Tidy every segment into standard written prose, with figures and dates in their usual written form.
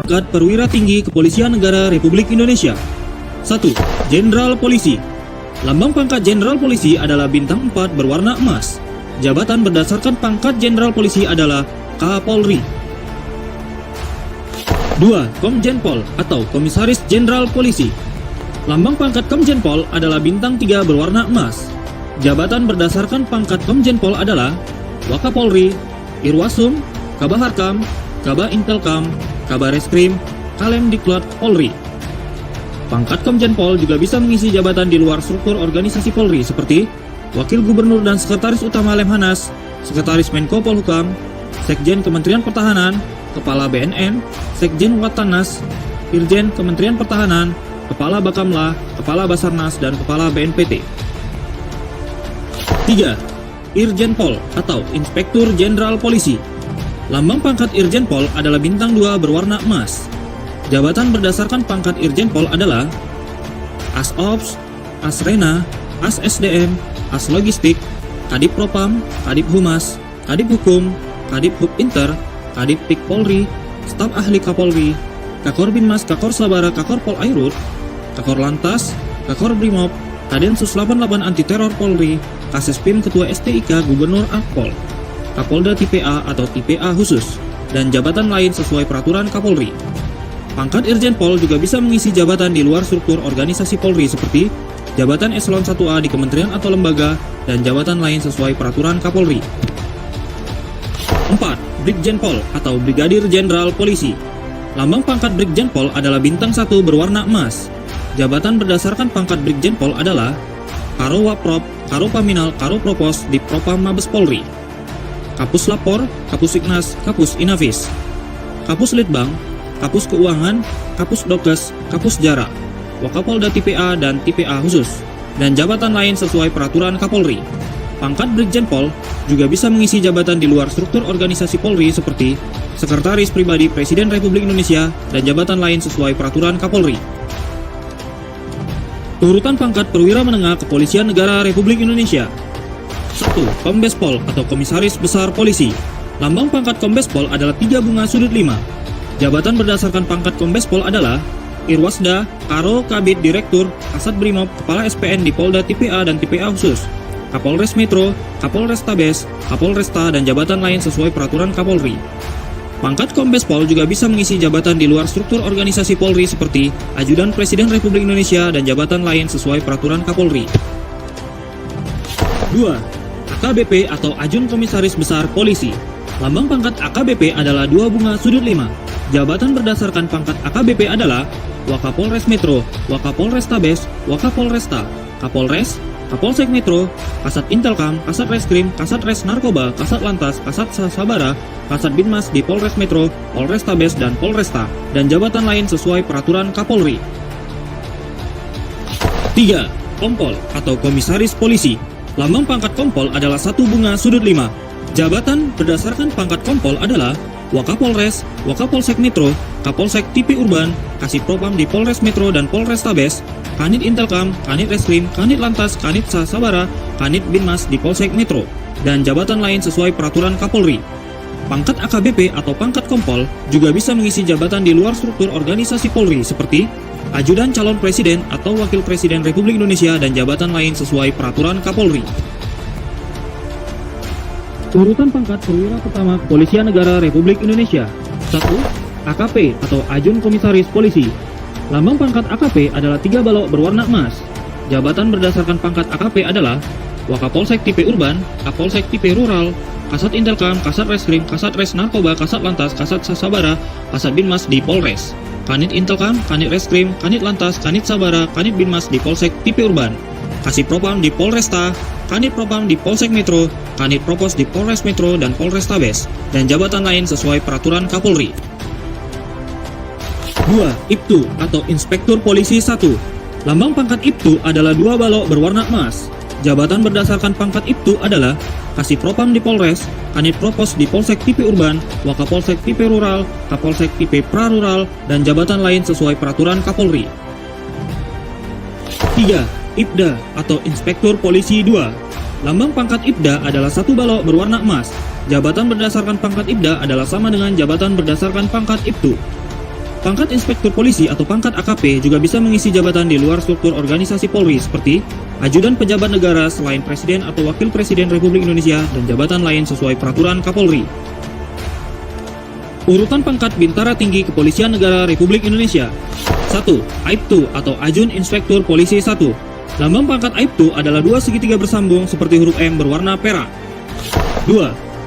pangkat perwira tinggi Kepolisian Negara Republik Indonesia. 1. Jenderal Polisi. Lambang pangkat Jenderal Polisi adalah bintang 4 berwarna emas. Jabatan berdasarkan pangkat Jenderal Polisi adalah Kapolri. 2. Komjen Pol atau Komisaris Jenderal Polisi. Lambang pangkat Komjen Pol adalah bintang 3 berwarna emas. Jabatan berdasarkan pangkat Komjen Pol adalah Wakapolri, Irwasum, Kabaharkam, Kaba Intelkam, Kabareskrim, Kalemdiklat Polri. Pangkat Komjen Pol juga bisa mengisi jabatan di luar struktur organisasi Polri seperti Wakil Gubernur dan Sekretaris Utama Lemhanas, Sekretaris Menko Polhukam, Sekjen Kementerian Pertahanan, Kepala BNN, Sekjen Wattanas, Irjen Kementerian Pertahanan, Kepala Bakamla, Kepala Basarnas, dan Kepala BNPT. 3. Irjen Pol atau Inspektur Jenderal Polisi. Lambang pangkat Irjen Pol adalah bintang 2 berwarna emas. Jabatan berdasarkan pangkat Irjen Pol adalah Asops, Asrena, As-SDM, As-Logistik, Kadip Propam, Kadip Humas, Kadip Hukum, Kadip Hub Inter, Kadip Pik Polri, Staf Ahli Kapolri, Kakor Binmas, Kakor Sabara, Kakor Pol Airut, Kakor Lantas, Kakor Brimob, Kadensus 88 Anti Teror Polri, Kasespim Ketua STIK Gubernur Akpol, Kapolda Tipe A atau Tipe A khusus, dan jabatan lain sesuai peraturan Kapolri. Pangkat Irjen Pol juga bisa mengisi jabatan di luar struktur organisasi Polri seperti jabatan Eselon 1A di kementerian atau lembaga dan jabatan lain sesuai peraturan Kapolri. 4. Brigjen Pol atau Brigadir Jenderal Polisi. Lambang pangkat Brigjen Pol adalah bintang 1 berwarna emas. Jabatan berdasarkan pangkat Brigjen Pol adalah Karo Waprop, Karo Paminal, Karo Propos di Propam Mabes Polri, Kapus Lapor, Kapus Iknas, Kapus Inavis, Kapus Litbang, Kapus Keuangan, Kapus Dokes, Kapus Jara, Wakapolda Tipe A dan Tipe A khusus, dan jabatan lain sesuai peraturan Kapolri. Pangkat Brigjen Pol juga bisa mengisi jabatan di luar struktur organisasi Polri seperti Sekretaris Pribadi Presiden Republik Indonesia dan jabatan lain sesuai peraturan Kapolri. Urutan pangkat perwira menengah Kepolisian Negara Republik Indonesia. 1. Kombes Pol atau Komisaris Besar Polisi. Lambang pangkat Kombes Pol adalah 3 bunga sudut 5. Jabatan berdasarkan pangkat Kombes Pol adalah Irwasda, Karo Kabid Direktur, Kasat Brimob, Kepala SPN di Polda Tipe A dan Tipe A khusus, Kapolres Metro, Kapolres Tabes, Kapolresta, dan jabatan lain sesuai peraturan Kapolri. Pangkat Kombes Pol juga bisa mengisi jabatan di luar struktur organisasi Polri seperti Ajudan Presiden Republik Indonesia dan jabatan lain sesuai peraturan Kapolri. 2. AKBP atau Ajun Komisaris Besar Polisi. Lambang pangkat AKBP adalah 2 bunga sudut 5. Jabatan berdasarkan pangkat AKBP adalah Wakapolres Metro, Wakapolres Tabes, Wakapolresta, Kapolres, Kapolsek Metro, Kasat Intelkam, Kasat Reskrim, Kasat Res Narkoba, Kasat Lantas, Kasat Sabara, Kasat Binmas di Polres Metro, Polres Tabes, dan Polresta, dan jabatan lain sesuai peraturan Kapolri. 3. Kompol atau Komisaris Polisi. Lambang pangkat Kompol adalah 1 bunga sudut 5. Jabatan berdasarkan pangkat Kompol adalah Wakapolres, Wakapolsek Metro, Kapolsek Tipe Urban, Kasih Propam di Polres Metro dan Polres Tabes, Kanit Intelkam, Kanit Reskrim, Kanit Lantas, Kanit Sabara, Kanit Binmas di Polsek Metro, dan jabatan lain sesuai peraturan Kapolri. Pangkat AKBP atau pangkat Kompol juga bisa mengisi jabatan di luar struktur organisasi Polri seperti Ajudan Calon Presiden atau Wakil Presiden Republik Indonesia dan jabatan lain sesuai peraturan Kapolri. Urutan pangkat perwira pertama Kepolisian Negara Republik Indonesia. 1. AKP atau Ajun Komisaris Polisi. Lambang pangkat AKP adalah 3 balok berwarna emas. Jabatan berdasarkan pangkat AKP adalah Wakapolsek Tipe Urban, Kapolsek Tipe Rural, Kasat Intelkam, Kasat Reskrim, Kasat Res Narkoba, Kasat Lantas, Kasat Sabara, Kasat Binmas di Polres, Kanit Intelkam, Kanit Reskrim, Kanit Lantas, Kanit Sabara, Kanit Binmas di Polsek Tipe Urban, Kasih Propam di Polresta, Kanit Propam di Polsek Metro, Kanit Propos di Polres Metro dan Polres Tabes, dan jabatan lain sesuai peraturan Kapolri. 2. IPTU atau Inspektur Polisi 1. Lambang pangkat IPTU adalah 2 balok berwarna emas. Jabatan berdasarkan pangkat IPTU adalah Kasih Propam di Polres, Kanit Propos di Polsek Tipe Urban, Wakapolsek Tipe Rural, Kapolsek Tipe Prarural, dan jabatan lain sesuai peraturan Kapolri. 3. IPDA atau Inspektur Polisi 2. Lambang pangkat IPDA adalah 1 balok berwarna emas. Jabatan berdasarkan pangkat IPDA adalah sama dengan jabatan berdasarkan pangkat IPTU. Pangkat Inspektur Polisi atau pangkat AKP juga bisa mengisi jabatan di luar struktur organisasi Polri seperti ajudan pejabat negara selain Presiden atau Wakil Presiden Republik Indonesia dan jabatan lain sesuai peraturan Kapolri. Urutan pangkat Bintara Tinggi Kepolisian Negara Republik Indonesia. 1. Aibtu atau Ajun Inspektur Polisi 1. Lambang pangkat Aibtu adalah dua segitiga bersambung seperti huruf M berwarna perak. 2.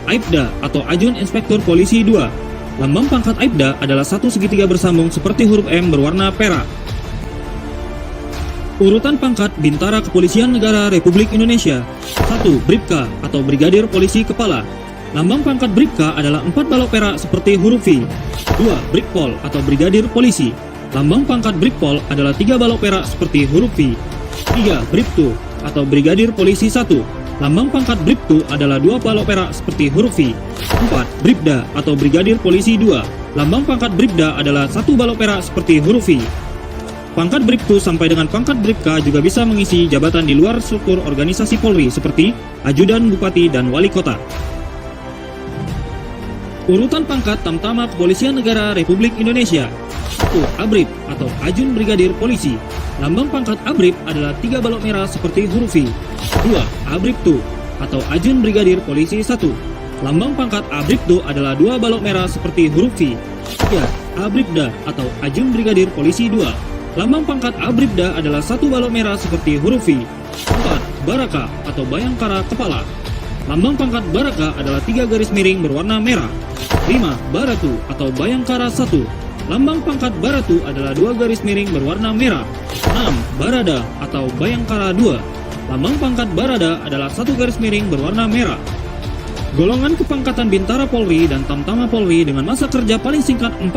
Aibda atau Ajun Inspektur Polisi 2. Lambang pangkat Aibda adalah satu segitiga bersambung seperti huruf M berwarna perak. Urutan pangkat Bintara Kepolisian Negara Republik Indonesia. 1. Bribka atau Brigadir Polisi Kepala. Lambang pangkat Bribka adalah 4 balok perak seperti huruf V. 2. Brigpol atau Brigadir Polisi. Lambang pangkat Brigpol adalah 3 balok perak seperti huruf V. 3. Bribtu atau Brigadir Polisi 1. Lambang pangkat Bribtu adalah 2 balok perak seperti huruf V. 4. Bribda atau Brigadir Polisi 2. Lambang pangkat Bribda adalah 1 balok perak seperti huruf V. Pangkat Bribtu sampai dengan pangkat Bribka juga bisa mengisi jabatan di luar struktur organisasi Polri seperti ajudan bupati dan wali kota. Urutan pangkat Tamtama Kepolisian Negara Republik Indonesia. 1. Abrib atau Ajun Brigadir Polisi. Lambang pangkat Abrib adalah 3 balok merah seperti huruf V. 2. Abribtu atau Ajun Brigadir Polisi 1. Lambang pangkat Abribtu adalah 2 balok merah seperti huruf V. 3. Abribda atau Ajun Brigadir Polisi 2. Lambang pangkat Abribda adalah 1 balok merah seperti huruf V. 4. Baraka atau Bayangkara Kepala. Lambang pangkat Baraka adalah 3 garis miring berwarna merah. 5. Baratu atau Bayangkara 1. Lambang pangkat Baratu adalah 2 garis miring berwarna merah. 6. Barada atau Bayangkara 2. Lambang pangkat Barada adalah 1 garis miring berwarna merah. Golongan kepangkatan Bintara Polri dan Tamtama Polri dengan masa kerja paling singkat 4